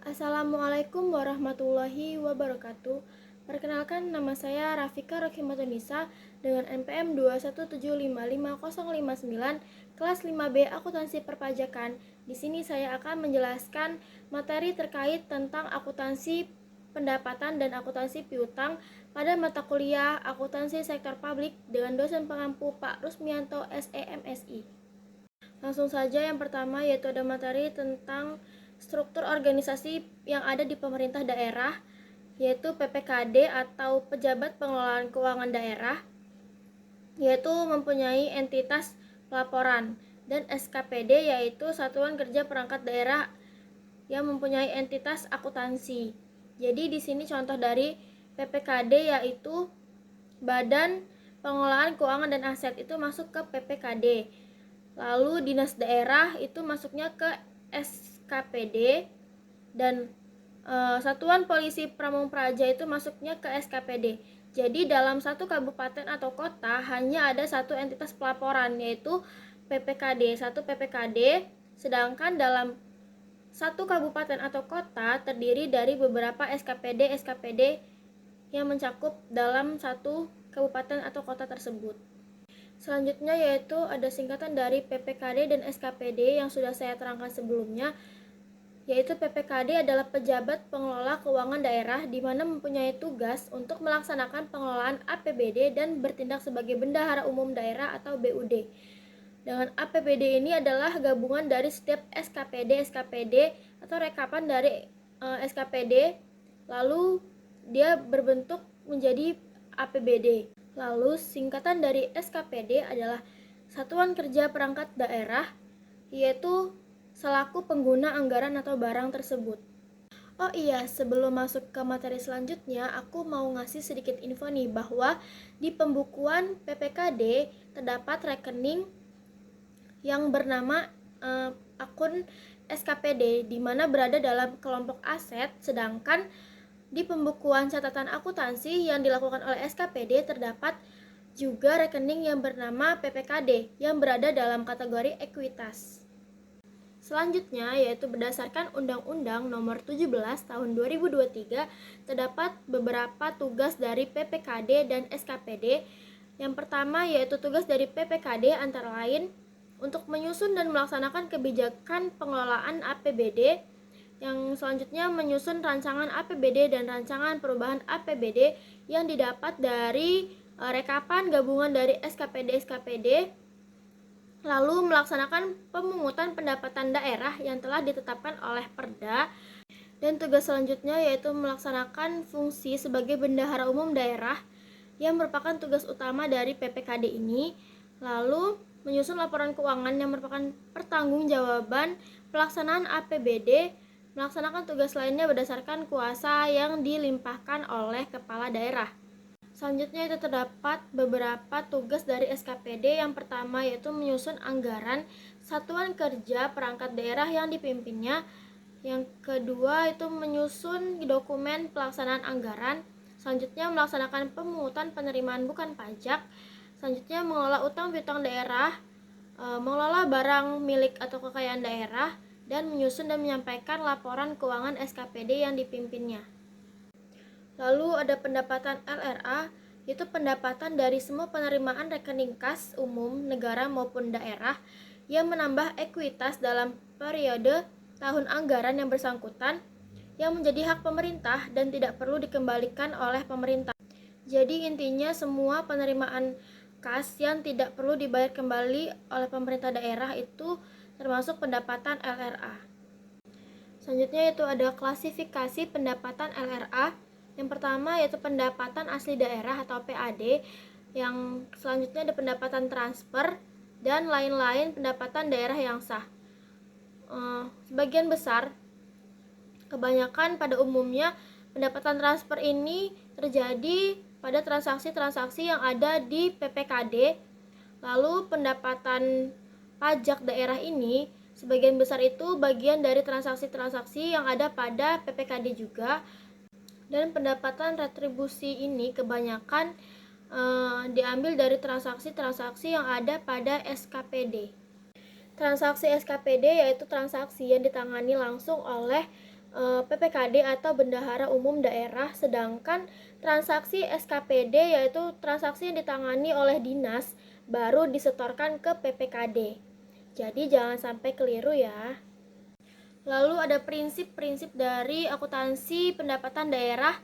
Assalamualaikum warahmatullahi wabarakatuh. Perkenalkan, nama saya Rafika Rokimatunisa dengan NPM 217555059 kelas 5B Akuntansi Perpajakan. Di sini saya akan menjelaskan materi terkait tentang akuntansi pendapatan dan akuntansi piutang pada mata kuliah Akuntansi Sektor Publik dengan dosen pengampu Pak Rusmianto SEMSI. Langsung saja, yang pertama yaitu ada materi tentang struktur organisasi yang ada di pemerintah daerah, yaitu PPKD atau Pejabat Pengelolaan Keuangan Daerah, yaitu mempunyai entitas pelaporan, dan SKPD yaitu Satuan Kerja Perangkat Daerah yang mempunyai entitas akuntansi. Jadi di sini contoh dari PPKD yaitu Badan Pengelolaan Keuangan dan Aset, itu masuk ke PPKD. Lalu dinas daerah itu masuknya ke SKPD, dan Satuan Polisi Pamung Praja itu masuknya ke SKPD. Jadi dalam satu kabupaten atau kota hanya ada satu entitas pelaporan, yaitu PPKD, satu PPKD, sedangkan dalam satu kabupaten atau kota terdiri dari beberapa SKPD yang mencakup dalam satu kabupaten atau kota tersebut. Selanjutnya yaitu ada singkatan dari PPKD dan SKPD yang sudah saya terangkan sebelumnya, yaitu PPKD adalah Pejabat Pengelola Keuangan Daerah di mana mempunyai tugas untuk melaksanakan pengelolaan APBD dan bertindak sebagai Bendahara Umum Daerah atau BUD. Dengan APBD ini adalah gabungan dari setiap SKPD atau rekapan dari SKPD, lalu dia berbentuk menjadi APBD. Lalu singkatan dari SKPD adalah Satuan Kerja Perangkat Daerah, yaitu selaku pengguna anggaran atau barang tersebut. Oh iya, sebelum masuk ke materi selanjutnya, aku mau ngasih sedikit info nih bahwa di pembukuan PPKD terdapat rekening yang bernama akun SKPD di mana berada dalam kelompok aset, sedangkan di pembukuan catatan akuntansi yang dilakukan oleh SKPD terdapat juga rekening yang bernama PPKD yang berada dalam kategori ekuitas. Selanjutnya yaitu berdasarkan Undang-Undang Nomor 17 Tahun 2023 terdapat beberapa tugas dari PPKD dan SKPD. Yang pertama yaitu tugas dari PPKD antara lain untuk menyusun dan melaksanakan kebijakan pengelolaan APBD. Yang selanjutnya menyusun rancangan APBD dan rancangan perubahan APBD yang didapat dari rekapan gabungan dari SKPD, lalu melaksanakan pemungutan pendapatan daerah yang telah ditetapkan oleh Perda. Dan tugas selanjutnya yaitu melaksanakan fungsi sebagai Bendahara Umum Daerah yang merupakan tugas utama dari PPKD ini, lalu menyusun laporan keuangan yang merupakan pertanggungjawaban pelaksanaan APBD, melaksanakan tugas lainnya berdasarkan kuasa yang dilimpahkan oleh kepala daerah. Selanjutnya itu terdapat beberapa tugas dari SKPD. Yang pertama yaitu menyusun anggaran Satuan Kerja Perangkat Daerah yang dipimpinnya. Yang kedua itu menyusun dokumen pelaksanaan anggaran. Selanjutnya melaksanakan pemungutan penerimaan bukan pajak. Selanjutnya mengelola utang piutang daerah, mengelola barang milik atau kekayaan daerah, dan menyusun dan menyampaikan laporan keuangan SKPD yang dipimpinnya. Lalu ada pendapatan LRA, yaitu pendapatan dari semua penerimaan rekening kas umum negara maupun daerah yang menambah ekuitas dalam periode tahun anggaran yang bersangkutan, yang menjadi hak pemerintah dan tidak perlu dikembalikan oleh pemerintah. Jadi intinya semua penerimaan kas yang tidak perlu dibayar kembali oleh pemerintah daerah itu termasuk pendapatan LRA. Selanjutnya yaitu ada klasifikasi pendapatan LRA. Yang pertama yaitu pendapatan asli daerah atau PAD. Yang selanjutnya ada pendapatan transfer dan lain-lain pendapatan daerah yang sah. Sebagian besar, kebanyakan pada umumnya pendapatan transfer ini terjadi pada transaksi-transaksi yang ada di PPKD. Lalu pendapatan pajak daerah ini sebagian besar itu bagian dari transaksi-transaksi yang ada pada PPKD juga. Dan pendapatan retribusi ini kebanyakan diambil dari transaksi-transaksi yang ada pada SKPD. Transaksi SKPD yaitu transaksi yang ditangani langsung oleh PPKD atau Bendahara Umum Daerah, sedangkan transaksi SKPD yaitu transaksi yang ditangani oleh dinas baru disetorkan ke PPKD. Jadi jangan sampai keliru ya. Lalu ada prinsip-prinsip dari akuntansi pendapatan daerah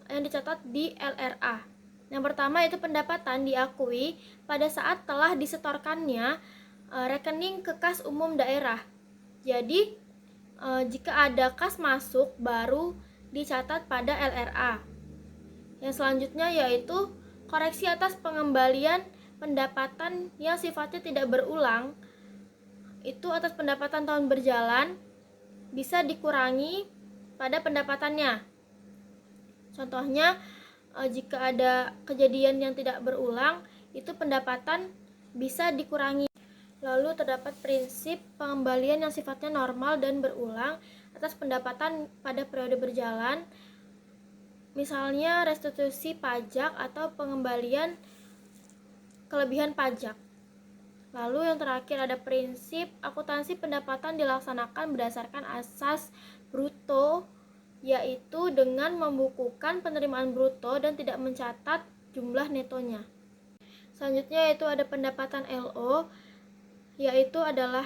yang dicatat di LRA. Yang pertama itu pendapatan diakui pada saat telah disetorkannya rekening ke kas umum daerah. Jadi jika ada kas masuk baru dicatat pada LRA. Yang selanjutnya yaitu koreksi atas pengembalian pendapatan yang sifatnya tidak berulang. Itu atas pendapatan tahun berjalan bisa dikurangi pada pendapatannya. Contohnya, jika ada kejadian yang tidak berulang, itu pendapatan bisa dikurangi. Lalu terdapat prinsip pengembalian yang sifatnya normal dan berulang atas pendapatan pada periode berjalan, misalnya restitusi pajak atau pengembalian kelebihan pajak. Lalu yang terakhir ada prinsip akuntansi pendapatan dilaksanakan berdasarkan asas bruto, yaitu dengan membukukan penerimaan bruto dan tidak mencatat jumlah netonya. Selanjutnya yaitu ada pendapatan LO, yaitu adalah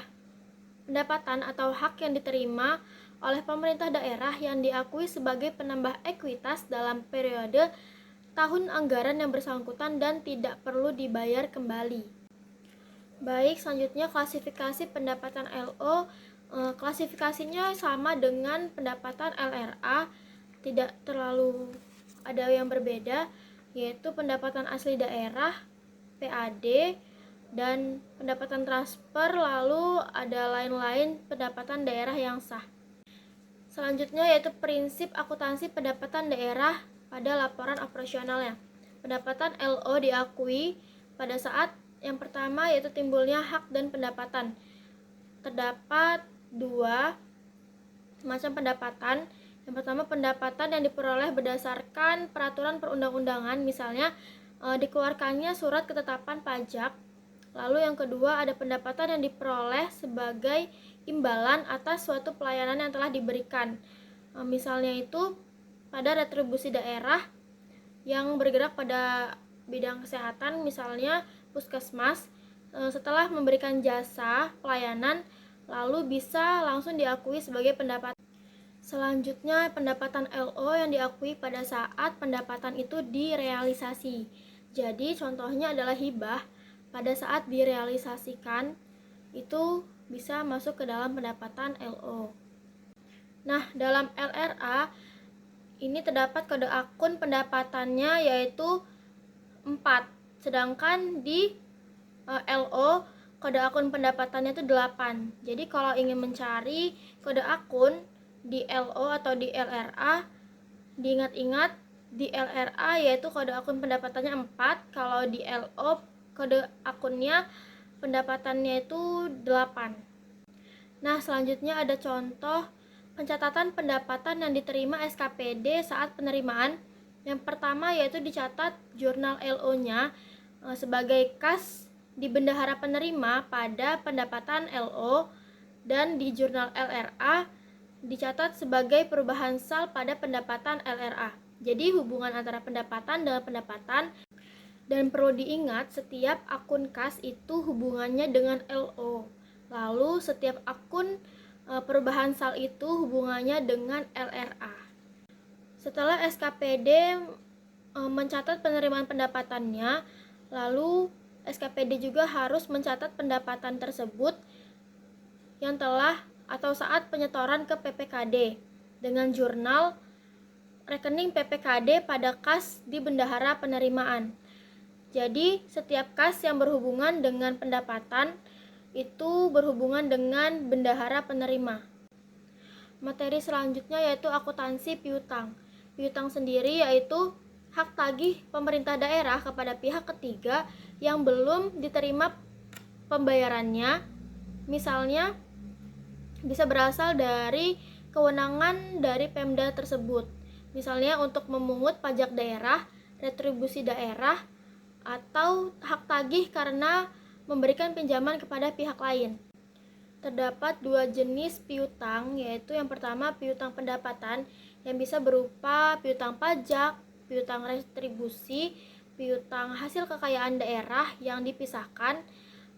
pendapatan atau hak yang diterima oleh pemerintah daerah yang diakui sebagai penambah ekuitas dalam periode tahun anggaran yang bersangkutan dan tidak perlu dibayar kembali. Baik, selanjutnya klasifikasi pendapatan LO. Klasifikasinya sama dengan pendapatan LRA, tidak terlalu ada yang berbeda, yaitu pendapatan asli daerah, PAD, dan pendapatan transfer, lalu ada lain-lain pendapatan daerah yang sah. Selanjutnya yaitu prinsip akuntansi pendapatan daerah pada laporan operasionalnya. Pendapatan LO diakui pada saat yang pertama yaitu timbulnya hak dan pendapatan. Terdapat dua macam pendapatan. Yang pertama pendapatan yang diperoleh berdasarkan peraturan perundang-undangan, misalnya dikeluarkannya surat ketetapan pajak. Lalu yang kedua ada pendapatan yang diperoleh sebagai imbalan atas suatu pelayanan yang telah diberikan. Misalnya itu pada retribusi daerah yang bergerak pada bidang kesehatan, misalnya puskesmas, setelah memberikan jasa pelayanan lalu bisa langsung diakui sebagai pendapatan. Selanjutnya pendapatan LO yang diakui pada saat pendapatan itu direalisasi. Jadi contohnya adalah hibah, pada saat direalisasikan itu bisa masuk ke dalam pendapatan LO. Nah, dalam LRA ini terdapat kode akun pendapatannya yaitu 4. Sedangkan di LO kode akun pendapatannya itu 8. Jadi kalau ingin mencari kode akun di LO atau di LRA, diingat-ingat di LRA yaitu kode akun pendapatannya 4, kalau di LO kode akunnya pendapatannya itu 8. Nah, selanjutnya ada contoh pencatatan pendapatan yang diterima SKPD saat penerimaan. Yang pertama yaitu dicatat jurnal LO-nya sebagai kas di bendahara penerima pada pendapatan LO, dan di jurnal LRA dicatat sebagai perubahan sal pada pendapatan LRA. Jadi hubungan antara pendapatan dengan pendapatan, dan perlu diingat setiap akun kas itu hubungannya dengan LO. Lalu setiap akun perubahan sal itu hubungannya dengan LRA. Setelah SKPD mencatat penerimaan pendapatannya, lalu SKPD juga harus mencatat pendapatan tersebut yang telah atau saat penyetoran ke PPKD dengan jurnal rekening PPKD pada kas di bendahara penerimaan. Jadi setiap kas yang berhubungan dengan pendapatan itu berhubungan dengan bendahara penerima. Materi selanjutnya yaitu akuntansi piutang. Piutang sendiri yaitu hak tagih pemerintah daerah kepada pihak ketiga yang belum diterima pembayarannya. Misalnya bisa berasal dari kewenangan dari Pemda tersebut. Misalnya untuk memungut pajak daerah, retribusi daerah, atau hak tagih karena memberikan pinjaman kepada pihak lain. terdapat dua jenis piutang, yaitu yang pertama piutang pendapatan yang bisa berupa piutang pajak, piutang retribusi, piutang hasil kekayaan daerah yang dipisahkan,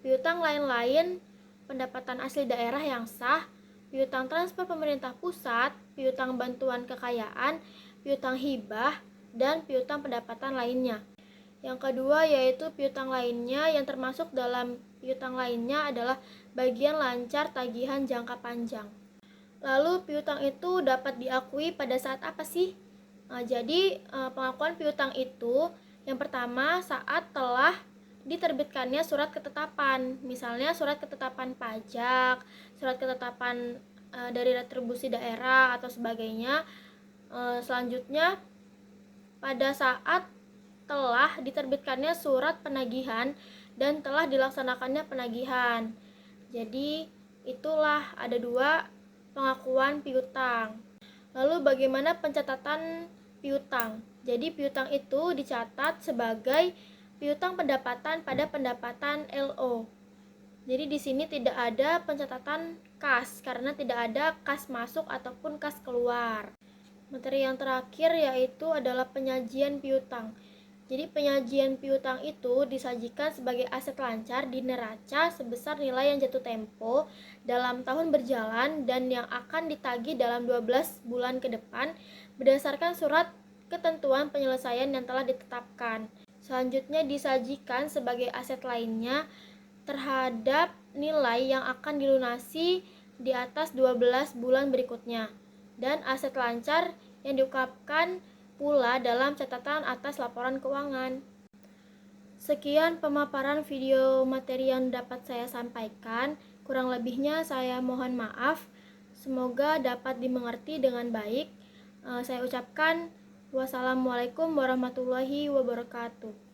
piutang lain-lain, pendapatan asli daerah yang sah, piutang transfer pemerintah pusat, piutang bantuan kekayaan, piutang hibah, dan piutang pendapatan lainnya. Yang kedua yaitu piutang lainnya, yang termasuk dalam piutang lainnya adalah bagian lancar tagihan jangka panjang. Lalu piutang itu dapat diakui pada saat apa sih? Jadi pengakuan piutang itu yang pertama saat telah diterbitkannya surat ketetapan, misalnya surat ketetapan pajak, surat ketetapan dari retribusi daerah atau sebagainya. Selanjutnya pada saat telah diterbitkannya surat penagihan dan telah dilaksanakannya penagihan. Jadi itulah ada dua pengakuan piutang. Lalu bagaimana pencatatan piutang? Jadi piutang itu dicatat sebagai piutang pendapatan pada pendapatan LO. Jadi di sini tidak ada pencatatan kas karena tidak ada kas masuk ataupun kas keluar. Materi yang terakhir yaitu adalah penyajian piutang. Jadi penyajian piutang itu disajikan sebagai aset lancar di neraca sebesar nilai yang jatuh tempo dalam tahun berjalan dan yang akan ditagih dalam 12 bulan ke depan berdasarkan surat ketentuan penyelesaian yang telah ditetapkan. Selanjutnya disajikan sebagai aset lainnya terhadap nilai yang akan dilunasi di atas 12 bulan berikutnya. Dan aset lancar yang diungkapkan pula dalam catatan atas laporan keuangan. Sekian pemaparan video materi yang dapat saya sampaikan. Kurang lebihnya saya mohon maaf. Semoga dapat dimengerti dengan baik. Saya ucapkan wassalamualaikum warahmatullahi wabarakatuh.